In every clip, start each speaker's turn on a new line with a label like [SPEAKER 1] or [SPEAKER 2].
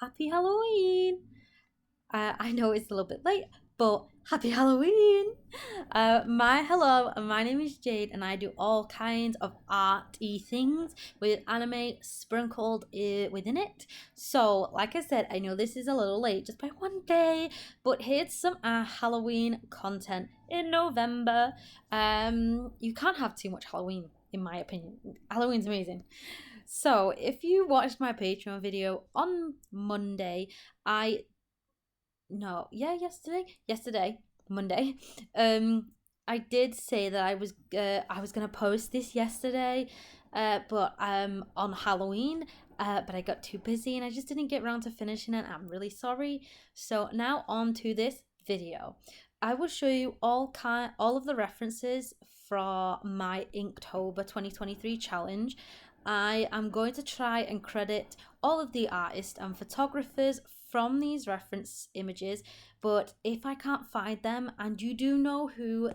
[SPEAKER 1] happy Halloween. I know it's a little bit late, but happy Halloween. My name is Jade, and I do all kinds of arty things with anime sprinkled within it. So, like I said, I know this is a little late just by one day, but here's some Halloween content in November. You can't have too much Halloween, in my opinion. Halloween's amazing. So, if you watched my Patreon video on Monday, I no, yeah, yesterday, Monday. Um, I did say that I was gonna post this yesterday, but on Halloween. But I got too busy and I just didn't get around to finishing it. I'm really sorry. So now on to this video. I will show you all of the references from my Inktober 2023 challenge. I am going to try and credit all of the artists and photographers from these reference images, but if I can't find them and you do know who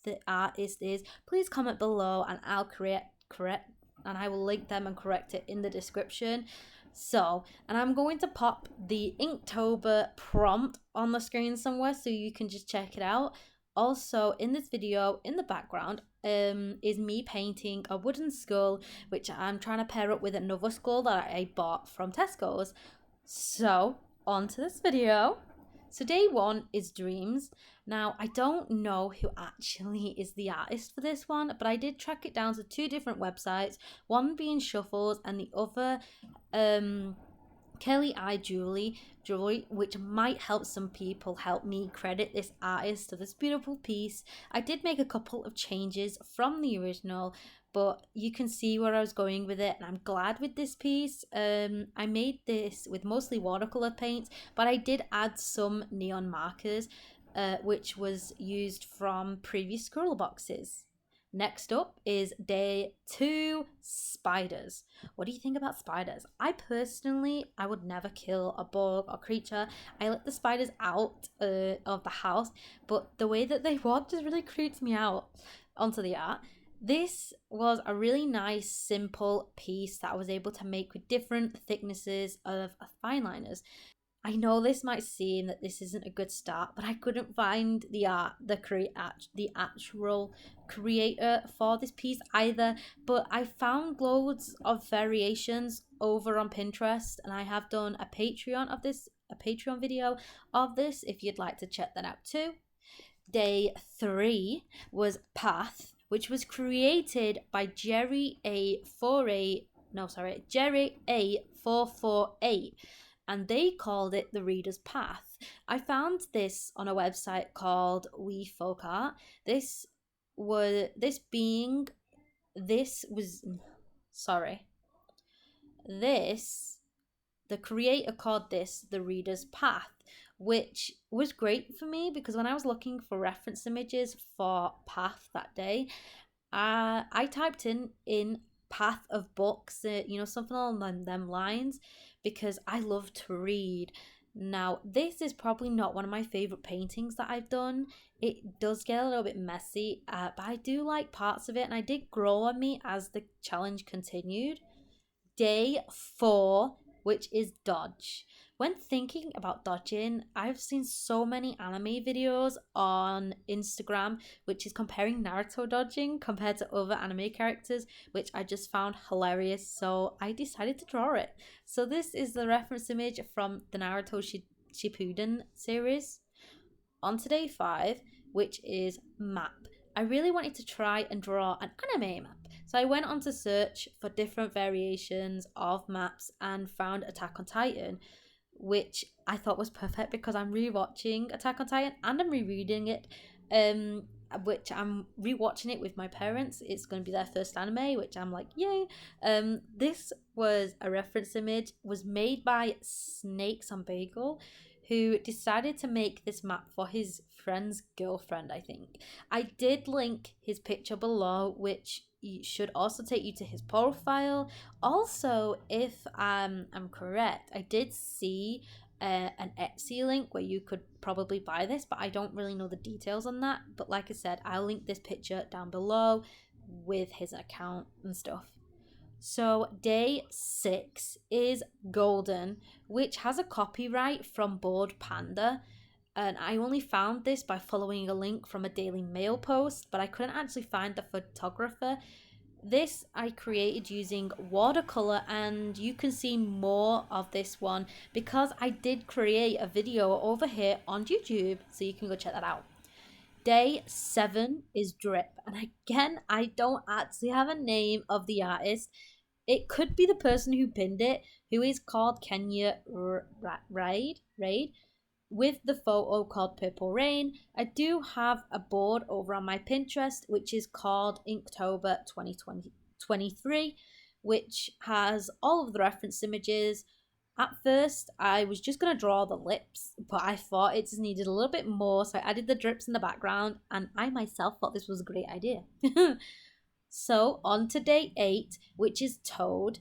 [SPEAKER 1] the artist is, please comment below and I'll correct and I will link them and correct it in the description. So, and I'm going to pop the Inktober prompt on the screen somewhere so you can just check it out. Also, in this video, in the background, is me painting a wooden skull, which I'm trying to pair up with another skull that I bought from Tesco's. So, on to this video. So day one is Dreams. Now, I don't know who actually is the artist for this one, but I did track it down to two different websites, one being Shuffles and the other Kelly I Jewelry, which might help some people help me credit this artist to this beautiful piece. I did make a couple of changes from the original, but you can see where I was going with it, and I'm glad with this piece. I made this with mostly watercolor paints, but I did add some neon markers, which was used from previous scroll boxes. Next up is day two, spiders. What do you think about spiders? I would never kill a bug or creature. I let the spiders out of the house, but the way that they walk just really creeps me out onto the art. This was a really nice, simple piece that I was able to make with different thicknesses of fineliners. I know this might seem that this isn't a good start, but I couldn't find the actual creator for this piece either. But I found loads of variations over on Pinterest, and I have done a Patreon video of this if you'd like to check that out too. Day three was Path, which was created by Jerry A448, and they called it the Reader's Path. I found this on a website called weefolkart. This was this being this was sorry. This the creator called this the Reader's Path, which was great for me because when I was looking for reference images for Path that day, I typed in path of books, something along them lines, because I love to read. Now, this is probably not one of my favorite paintings that I've done. It does get a little bit messy, but I do like parts of it, and I did grow on me as the challenge continued. Day four, which is Dodge. When thinking about dodging, I've seen so many anime videos on Instagram which is comparing Naruto dodging compared to other anime characters, which I just found hilarious, so I decided to draw it. So this is the reference image from the Naruto Shippuden series. On to day five, which is Map. I really wanted to try and draw an anime map. So I went on to search for different variations of maps and found Attack on Titan, which I thought was perfect because I'm rewatching Attack on Titan and I'm rereading it. Which I'm rewatching it with my parents. It's going to be their first anime, which I'm like, yay. This was a reference image, was made by Snakesonbagel, who decided to make this map for his friend's girlfriend, I think. I did link his picture below, which should also take you to his profile. Also, if I'm correct, I did see an Etsy link where you could probably buy this, but I don't really know the details on that. But like I said, I'll link this picture down below with his account and stuff. So day 6 is Golden, which has a copyright from Bored Panda. And I only found this by following a link from a Daily Mail post, but I couldn't actually find the photographer. This I created using watercolor, and you can see more of this one because I did create a video over here on YouTube, so you can go check that out. Day 7 is Drip, and again, I don't actually have a name of the artist. It could be the person who pinned it, who is called Kenya Reid, with the photo called Purple Rain. I do have a board over on my Pinterest, which is called Inktober 2023, which has all of the reference images. At first, I was just going to draw the lips, but I thought it just needed a little bit more, so I added the drips in the background, and I myself thought this was a great idea. So, on to day 8, which is Toad.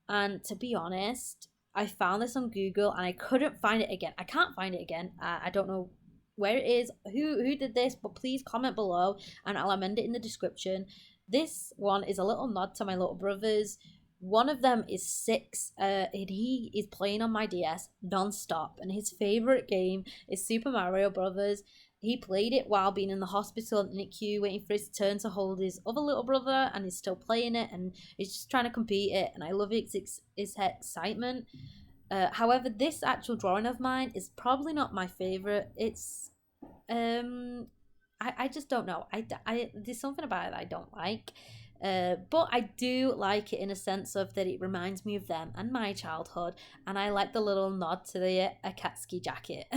[SPEAKER 1] And to be honest, I found this on Google and I couldn't find it again. I can't find it again. I don't know where it is, who did this, but please comment below and I'll amend it in the description. This one is a little nod to my little brothers. One of them is 6, and he is playing on my DS non-stop, and his favorite game is Super Mario Brothers. He played it while being in the hospital at NICU, waiting for his turn to hold his other little brother, and he's still playing it, and he's just trying to compete it, and I love its excitement. However, this actual drawing of mine is probably not my favorite. It's I just don't know. I there's something about it that I don't like. But I do like it in a sense of that it reminds me of them and my childhood, and I like the little nod to the Akatsuki jacket.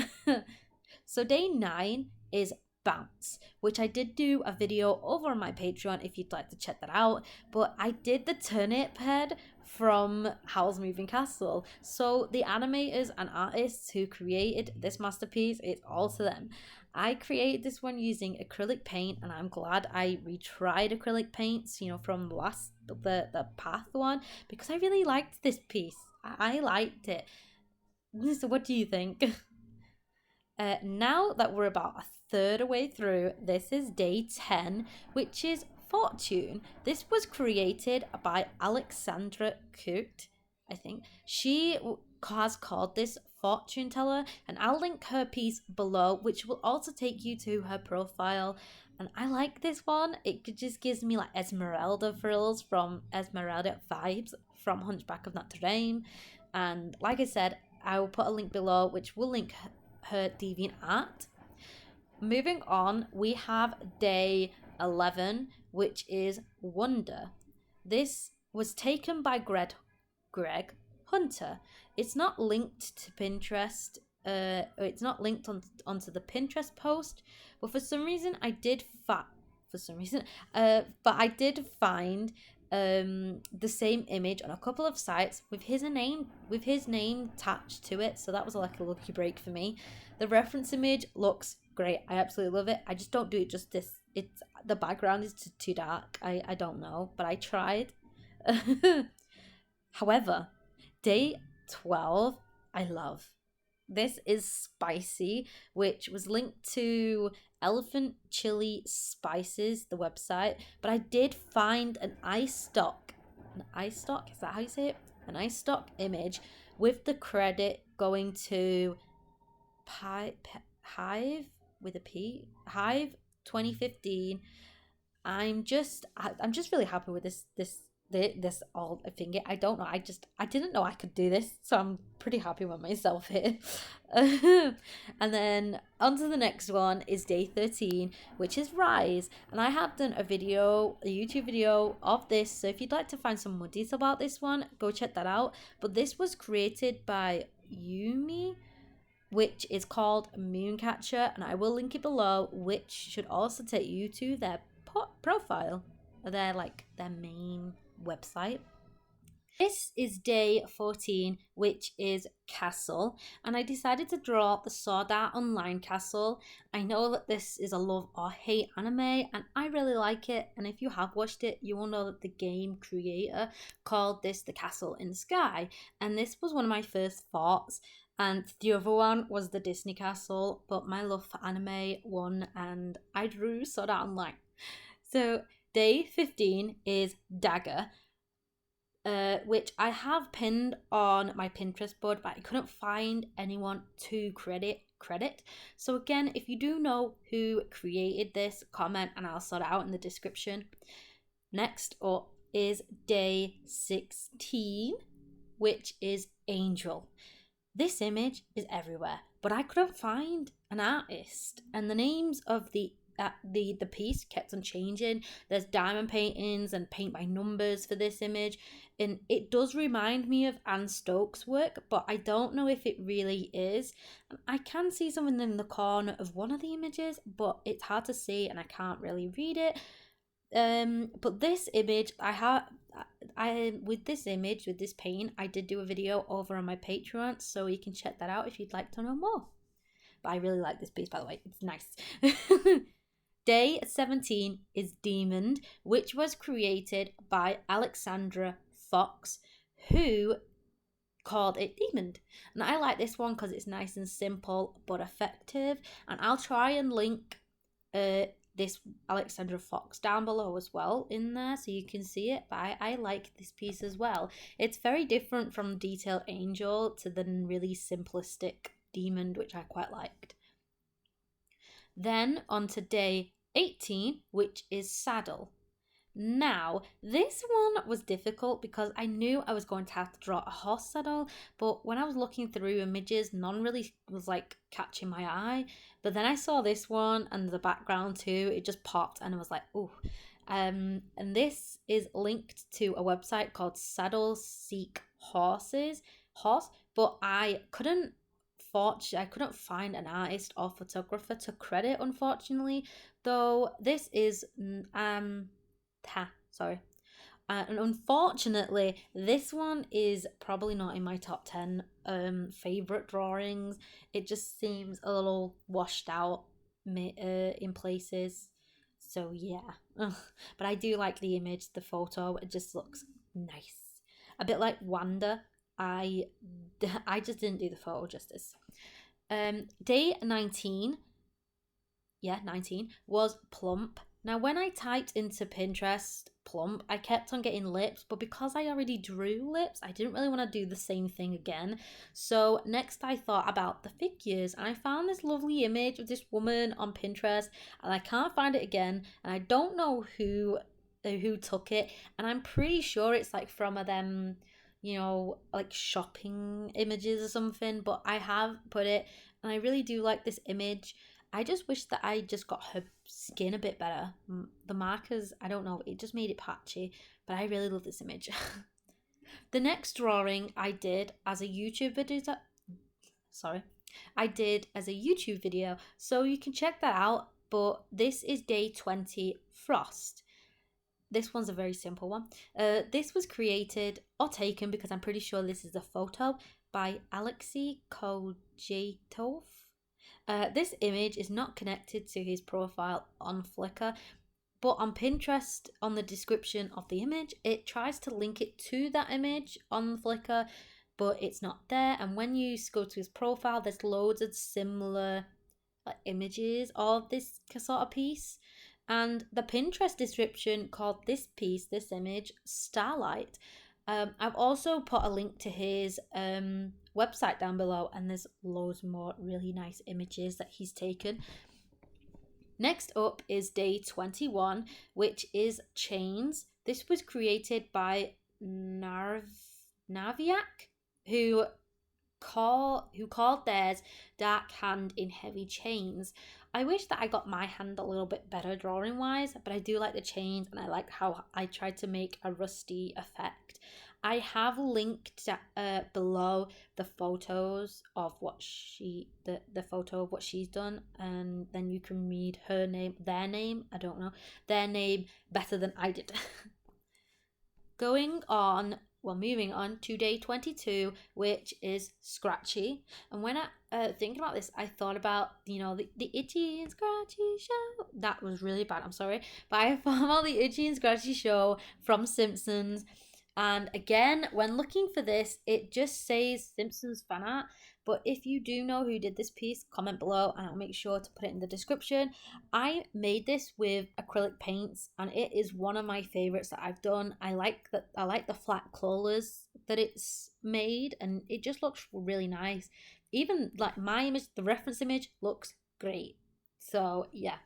[SPEAKER 1] So day 9 is Bounce, which I did do a video over on my Patreon if you'd like to check that out, but I did the turnip head from Howl's Moving Castle. So the animators and artists who created this masterpiece, it's all to them. I created this one using acrylic paint, and I'm glad I retried acrylic paints, from the Path one, because I really liked this piece. I liked it. So what do you think? Now that we're about a third of the way through, this is day 10, which is Fortune. This was created by Alexandra Kurt, I think. She has called this Fortune Teller, and I'll link her piece below, which will also take you to her profile. And I like this one. It just gives me like Esmeralda frills from Esmeralda vibes from Hunchback of Notre Dame. And like I said, I will put a link below, which will link her DeviantArt. Moving on, we have day 11, which is Wonder. This was taken by Greg Hunter. It's not linked to Pinterest. It's not linked onto the Pinterest post, but for some reason I did but I did find the same image on a couple of sites with his name attached to it, so that was like a lucky break for me. The reference image looks great. I absolutely love it. I just don't do it justice. It's the background is too dark. I don't know, but I tried. However, day 12 I love. This is Spicy, which was linked to Elephant Chili Spices, the website, but I did find an iStock, is that how you say it? An iStock image with the credit going to Hive with a P, Hive 2015. I'm just really happy with this all thing. I don't know. I didn't know I could do this, so I'm pretty happy with myself here. And then on to the next one is day 13, which is Rise. And I have done a YouTube video of this, so if you'd like to find some more detail about this one, go check that out. But this was created by Yumi, which is called Mooncatcher, and I will link it below, which should also take you to their profile, their main website. This is day 14, which is Castle, and I decided to draw the Sword Art Online Castle. I know that this is a love or hate anime, and I really like it, and if you have watched it, you will know that the game creator called this the Castle in the Sky, and this was one of my first thoughts. And the other one was the Disney Castle, but my love for anime won, and I drew Sword Art Online. So day 15 is Dagger. which I have pinned on my Pinterest board, but I couldn't find anyone to credit. So again, if you do know who created this, comment and I'll sort it out in the description. Next up is day 16, which is Angel. This image is everywhere, but I couldn't find an artist, and the names of the piece kept on changing. There's diamond paintings and paint by numbers for this image, and it does remind me of Anne Stokes' work, but I don't know if it really is. I can see something in the corner of one of the images, but it's hard to see and I can't really read it. But this image, with this paint, I did do a video over on my Patreon, so you can check that out if you'd like to know more. But I really like this piece, by the way. It's nice. Day 17 is Demon, which was created by Alexandra Fox, who called it Demon. And I like this one because it's nice and simple but effective. And I'll try and link this Alexandra Fox down below as well in there so you can see it. But I like this piece as well. It's very different from Detail Angel to the really simplistic Demon, which I quite liked. Then on to day 18, which is Saddle. Now, this one was difficult because I knew I was going to have to draw a horse saddle, but when I was looking through images, none really was like catching my eye. But then I saw this one and the background too, it just popped and I was like, oh. And this is linked to a website called Saddle Seek Horse, but I couldn't find an artist or photographer to credit, unfortunately, though this is and unfortunately this one is probably not in my top 10 favorite drawings. It just seems a little washed out in places, so yeah. But I do like the image, the photo, it just looks nice, a bit like Wanda. I just didn't do the photo justice. Day 19 was Plump. Now, when I typed into Pinterest Plump, I kept on getting lips, but because I already drew lips, I didn't really want to do the same thing again. So next I thought about the figures, and I found this lovely image of this woman on Pinterest, and I can't find it again, and I don't know who took it, and I'm pretty sure it's like from them, like shopping images or something, but I have put it, and I really do like this image. I just wish that I just got her skin a bit better. The markers, I don't know, it just made it patchy, but I really love this image. The next drawing I did as a YouTube video, so you can check that out, but this is day 20, Frost. This one's a very simple one. This was created or taken, because I'm pretty sure this is a photo, by Alexei Kojetov. This image is not connected to his profile on Flickr, but on Pinterest, on the description of the image, it tries to link it to that image on Flickr, but it's not there. And when you go to his profile, there's loads of similar images of this sort of piece. And the Pinterest description called this image, Starlight. I've also put a link to his website down below, and there's loads more really nice images that he's taken. Next up is day 21, which is Chains. This was created by Naviak, who called theirs Dark Hand in Heavy Chains. I wish that I got my hand a little bit better drawing wise, but I do like the chains, and I like how I tried to make a rusty effect. I have linked below the photos of what the photo of what she's done, and then you can read their name better than I did. Moving on to day 22, which is Scratchy. And when I thinking about this, I thought about, the Itchy and Scratchy show. That was really bad, I'm sorry. But I thought about the Itchy and Scratchy show from Simpsons, And again, when looking for this, it just says Simpsons fan art. But if you do know who did this piece, comment below and I'll make sure to put it in the description. I made this with acrylic paints and it is one of my favorites that I've done. I like the flat colors that it's made and it just looks really nice. Even like my image, the reference image looks great. So yeah.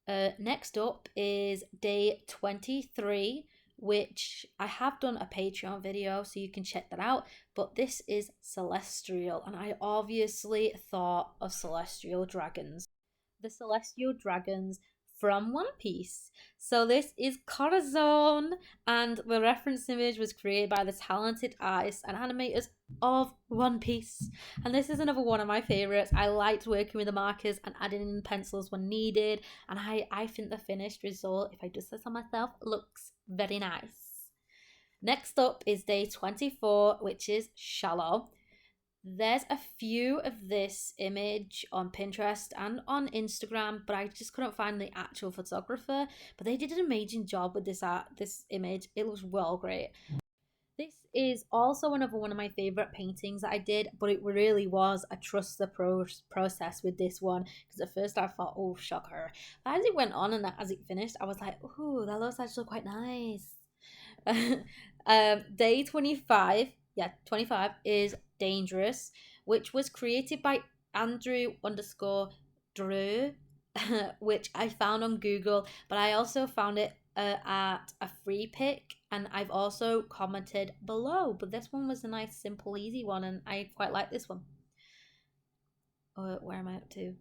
[SPEAKER 1] Next up is day 23, which I have done a Patreon video, so you can check that out. But this is Celestial, and I obviously thought of Celestial Dragons. The Celestial Dragons from One Piece. So this is Corazon, and the reference image was created by the talented artists and animators of One Piece. And this is another one of my favorites. I liked working with the markers and adding in pencils when needed, and I think the finished result, if I do say so myself, looks very nice. Next up is day 24, which is Shallow. There's a few of this image on Pinterest and on Instagram, but I just couldn't find the actual photographer. But they did an amazing job with this image. It looks well great. This is also another one of my favorite paintings that I did, but it really was a trust the process with this one. Because at first I thought, oh, shocker. But as it went on and as it finished, I was like, oh, that looks actually quite nice. Day 25, yeah, 25 is Dangerous, which was created by Andrew underscore Drew, which I found on Google, but I also found it at a free pick, and I've also commented below. But this one was a nice, simple, easy one, and I quite like this one. Where am I up to?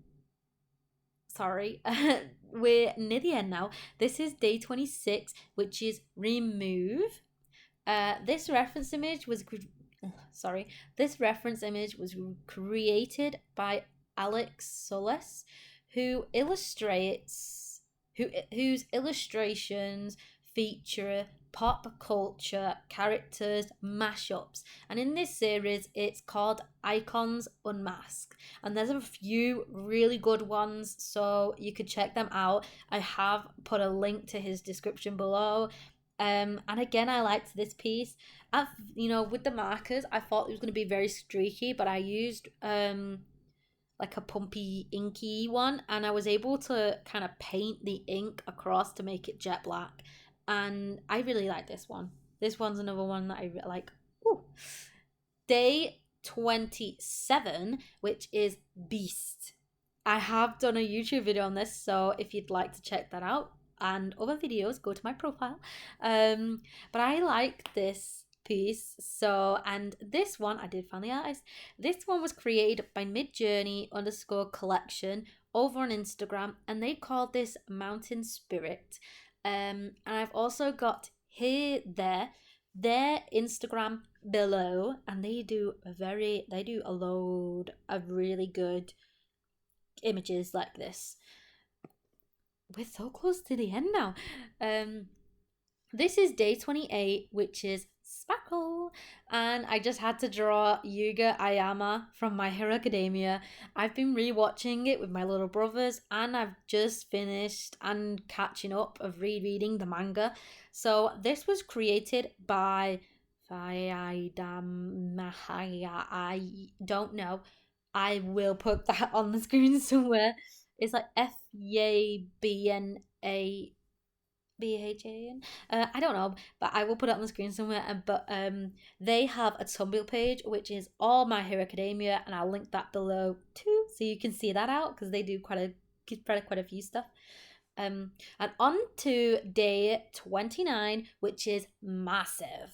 [SPEAKER 1] Sorry, we're near the end now. This is day 26, which is Remove. This reference image was created by Alex Solis, whose illustrations feature pop culture characters mashups, and in this series it's called Icons Unmasked, and there's a few really good ones, so you could check them out. I have put a link to his description below. And again, I liked this piece. With the markers, I thought it was going to be very streaky, but I used like a pumpy, inky one, and I was able to kind of paint the ink across to make it jet black. And I really like this one. This one's another one that I like. Ooh. Day 27, which is Beast. I have done a YouTube video on this, so if you'd like to check that out and other videos, go to my profile. But I like this piece. So, and this one, I did find the artist. This one was created by midjourney underscore collection over on Instagram, and they called this Mountain Spirit. And I've also got their Instagram below, and they do a load of really good images like this. We're so close to the end now. This is day 28, which is Sparkle, and I just had to draw Yuga Ayama from My Hero Academia. I've been rewatching it with my little brothers, and I've just finished and catching up of rereading the manga. So this was created by I don't know. I will put that on the screen somewhere. It's like FYABNABHAN. I don't know, but I will put it on the screen somewhere. But they have a Tumblr page which is all My Hero Academia, and I'll link that below too, so you can see that out because they do quite a few stuff. And on to day 29, which is Massive.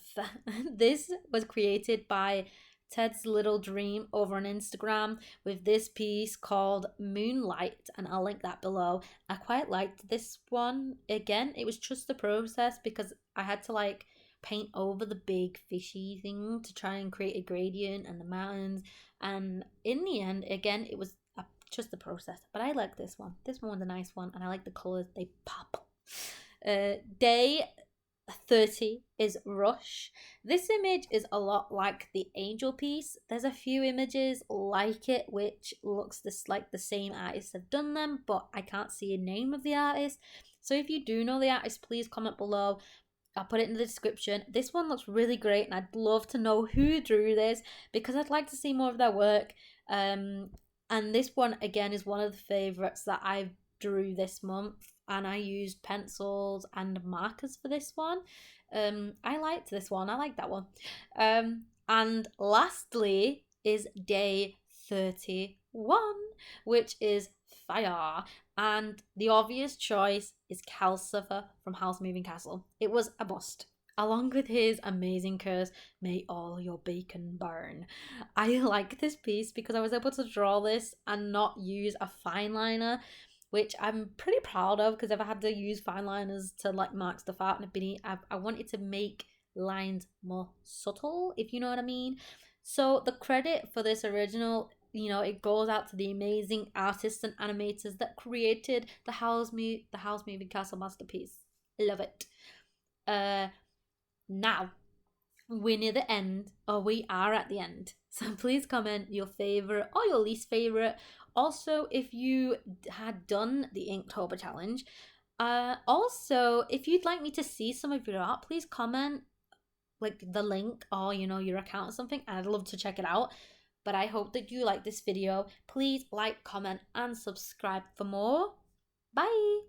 [SPEAKER 1] This was created by Ted's Little Dream over on Instagram with this piece called Moonlight, and I'll link that below. I quite liked this one. Again, it was just the process because I had to like paint over the big fishy thing to try and create a gradient and the mountains, and in the end, again, it was just the process. But I like this one. This one was a nice one, and I like the colors. They pop. Day 30 is Rush. This image is a lot like the angel piece. There's a few images like it which looks like the same artists have done them, but I can't see a name of the artist. So if you do know the artist, please comment below. I'll put it in the description. This one looks really great, and I'd love to know who drew this because I'd like to see more of their work. And this one again is one of the favorites that I drew this month, and I used pencils and markers for this one. I liked this one. I like that one. And lastly is day 31, which is fire. And the obvious choice is Calcifer from House Moving Castle. It was a bust. Along with his amazing curse, may all your bacon burn. I like this piece because I was able to draw this and not use a fine liner, which I'm pretty proud of because if I had to use fine liners to like mark stuff out in a bini, I wanted to make lines more subtle, if you know what I mean. So the credit for this original, it goes out to the amazing artists and animators that created the House Moving Castle masterpiece. Love it. Now we're near the end, or we are at the end. So please comment your favorite or your least favorite. Also, if you had done the Inktober challenge. Also, if you'd like me to see some of your art, please comment like the link or your account or something. I'd love to check it out. But I hope that you like this video. Please like, comment, and subscribe for more. Bye.